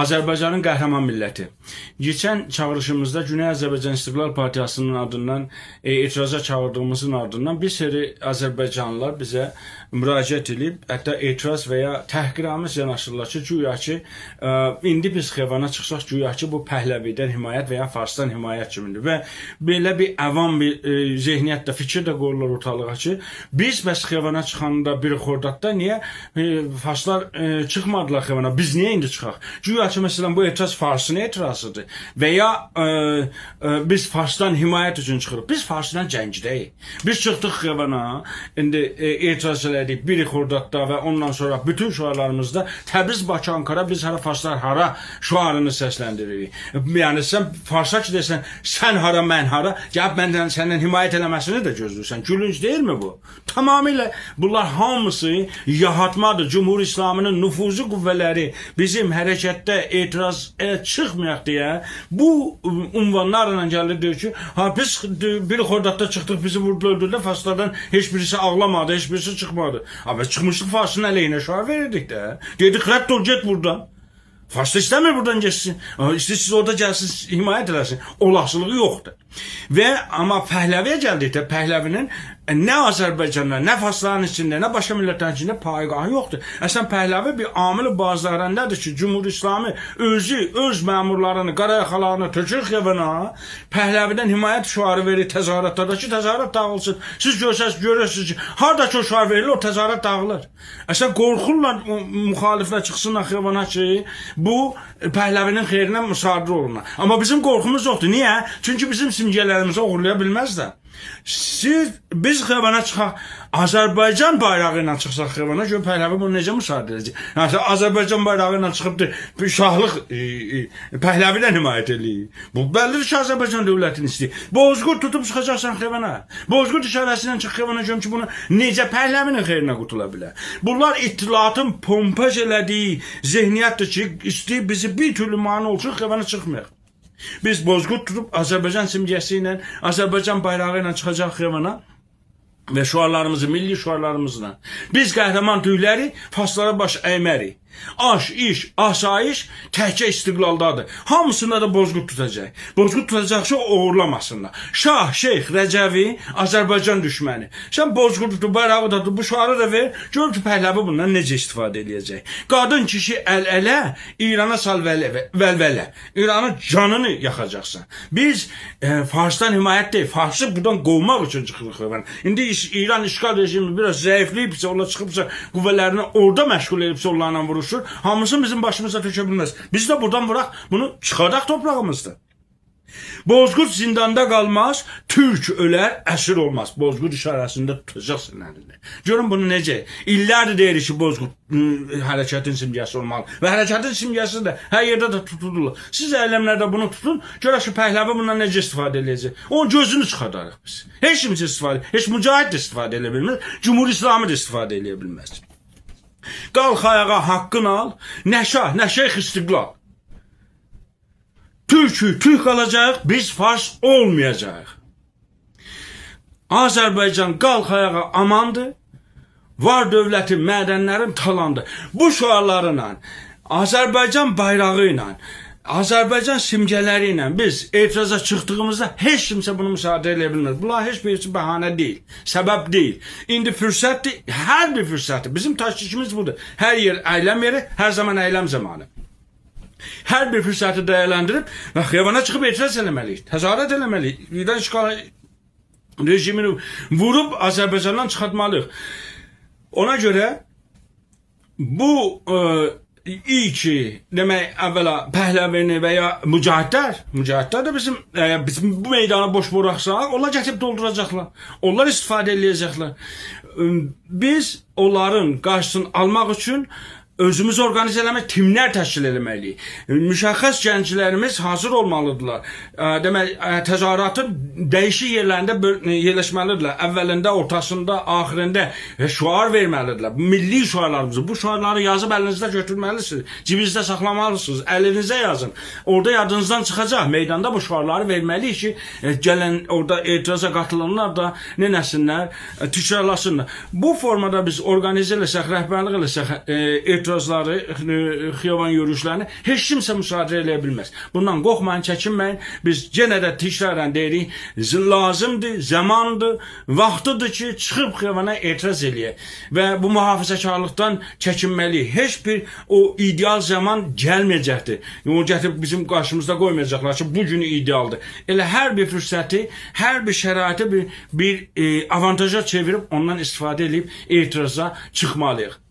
Azərbaycanın qəhrəman milləti. Geçən çağırışımızda Güney Azərbaycan İstiqlal Partiyasının adından etiraza çağırdığımızın ardından bir seri Azərbaycanlılar bizə müraciət edib, hətta etiraz və ya təhqiramiz yanaşırlar ki, güya ki, indi biz xiyabana çıxsaq, güya ki, bu Pəhləvidən himayət və ya Farsdan himayət kimidir. Və belə bir əvam bir zehniyyətdə, fikir də qoyurlar ortalığa ki, biz bəs xiyabana çıxanda bir xordatda niyə Farslar çıxmadılar xiyabana, biz niyə indi çıxaq? Güya ki, məsələn, bu etiraz Farsın etirazıdır və ya biz Farsdan himayət üçün çıxırıq. Biz Farsdan cəngdəyik. Biz çıxdıq xiyabana, indi etiraz elədik bir xordatda və ondan sonra bütün şüarlarımızda Təbriz, Bakı, Ankara, biz hara Farslar hara şüarını səsləndiririk. Yəni sən Farsa ki desən, sən hara, mən hara, gəlib məndən səndən himayət eləməsini də gözləyirsən. Gülünc deyilmi bu? Tamamilə bunlar hamısı yahatmadır. Cumhur İslamının nüfuzu qüvvələri bizim hərəkətdə etiraz çıxmayaq deyə bu unvanlarla gəlir deyir ki, biz bir xordatda çıxdıq, bizi vurdu öldürdü, Farslardan heç birisi ağlamadı, heç birisi çıxmadı. Abi çıxmışdıq Farsın əleyhinə şüar verirdik də. Dedik rədd ol, get buradan. Fars istəmir buradan geçsin. İstəyirsiniz orada gəlsin, himayət eləsin. Olasılığı yoxdur. Və amma Pəhləviyə gəldikdə Pəhləvinin nə Azərbaycanla, nə Farsların içində, nə başqa millətlərin içində paygahı yoxdur. Əslən Pəhləvi bir amil-i bazılarındadır ki, Cumhur İslamı özü, öz məmurlarını, qarayaxalarını tökür xiyabana, Pəhləvidən himayət şüarı verir təzahüratlarda ki, təzahürat dağılsın. Siz görürsünüz ki, harada ki o şüar verilir, o təzahürat dağılır. Əslən qorxurlar müxaliflər çıxsınlar xiyabana ki, bu Pəhləvinin xeyrinə müsadir olunur. Amma bizim qorxumuz yoxdur. Niyə? Çünki bizim simgələrimizi uğurlaya bilməzlər. Biz xiyabana çıxaq, Azərbaycan bayrağı ilə çıxsaq xiyabana, gör Pəhləvi bunu necə müsaade edəcək? Yəni, Azərbaycan bayrağı ilə çıxıbdır, bir şahlıq Pəhləvidən himayət eləyir. Bu bəllidir ki, Azərbaycan dövlətini istəyir. Bozqurd tutub çıxacaqsan xiyabana. Bozqurd işarəsindən çıx xiyabana, görüm ki, bunu necə Pəhləvinin xeyrinə qutula bilər? Bunlar ittilatın pompaj elədiyi zehniyyətdir ki, istəyir bizi bir türlü mani olsun, xiyabana çıxmayaq. Biz bozqurd tutub Azərbaycan simgəsi ilə, Azərbaycan bayrağı ilə çıxacaq xiyabana və şüarlarımızı, milli şüarlarımızla. Biz qəhrəman tüyləri Farslara baş əymərik. Aş, iş, asayiş təhkə istiqlaldadır. Hamısında da bozqurd tutacaq. Bozqurd tutacaq ki, uğurlamasınlar. Şah, Şeyx, Rəcəvi, Azərbaycan düşməni. Sən bozqurd tutub, bayrağı da tutub, bu şüarı da ver, gör ki, Pəhləvi bundan necə istifadə edəcək. Qadın kişi əl-ələ, İrana sal vəlvələ. İranın canını yaxacaqsan. Biz Farsdan himayət deyil, Farsı buradan qovmaq üçün çıxırıq. İndi İran işgal rejimi biraz zəifləyibsə, onlar çıxıbsa, qüvvələrini orada məşğul edibsə, onlarla vurur. Hamısı bizim başımıza tökə bilməz. Biz də buradan vuraq, bunu çıxardaq toprağımızda. Bozqurd zindanda qalmaz, türk ölər, əsir olmaz. Bozqurd işarəsində tutacaqsın əlində. Görün bunu necə? İllərdir deyirik ki, Bozqurd hərəkətin simgəsi olmalı. Və hərəkətin simgəsi də hər yerdə də tutulur. Siz ələmlərdə bunu tutun, görək ki, Pəhləvi bundan necə istifadə edəcək. Onun gözünü çıxardarıq biz. Heç kimsə istifadə, heç mücahid də istifadə edə bilməz, Cumhur İslamı da istifadə edə bilməz. Qalx ayağa, haqqını al, nə şah, nə şeyx istiqlal. Türk qalacaq, biz Fars olmayacaq. Azərbaycan qalx ayağa amandır, var dövlətin, mədənlərin talandı. Bu şüarlarla, Azərbaycan bayrağı ilə, Azərbaycan simgələri ilə biz etiraza çıxdığımızda heç kimsə bunu müsaade edə bilməz. Bunlar heç birisi bəhanə deyil, səbəb deyil. İndi fürsətdir, hər bir fürsətdir. Bizim təşkilimiz budur. Hər yer əyləm yeri, hər zaman əyləm zamanı. Hər bir fürsəti dəyərləndirib və xiyabana çıxıb etiraz eləməliyik, təzahürat eləməliyik. İran işgal rejimini vurub Azərbaycandan çıxartmalıyıq. Ona görə bu İyi ki, demək, əvvəla Pəhləvini və ya mücahidlər də bizim bu meydanı boş buraxsaq, onlar gətirib dolduracaqlar. Onlar istifadə edəcəklər. Biz onların qarşısını almaq üçün özümüz organizə eləmək, timlər təşkil etməliyik. Müşəxəs gənclərimiz hazır olmalıdırlar. Demək, təzahüratın dəyişik yerlərində yerləşməlidirlər. Əvvəlində, ortasında, axirində şüar verməlidirlər. Milli şüarlarımızı, bu şüarları yazıb əlinizdə götürməlisiniz. Cibinizdə saxlamalısınız. Əlinizə yazın. Orada yadınızdan çıxacaq. Meydanda bu şüarları verməliyik ki, gələn orada etiraza qatılanlar da nənəsinlər, təkrarlasınlar. Bu formada biz organizə eləsək, rəhbərlik eləsək, etirazları, xiyaban yürüyüşlərini heç kimsə müsadirə eləyə bilməz. Bundan qorxmayın, çəkinməyin. Biz yenə də tikrarən deyirik, lazımdır, zamandır, vaxtıdır ki, çıxıb xiyabana etiraz eləyək. Və bu mühafizəkarlıqdan çəkinməliyik. Heç bir o ideal zaman gəlməyəcəkdir. O gətirib bizim qarşımızda qoymayacaqlar ki, bu günü idealdır. Elə hər bir fürsəti, hər bir şəraiti bir avantaja çevirib ondan istifadə edib etiraza çıxmalıyıq.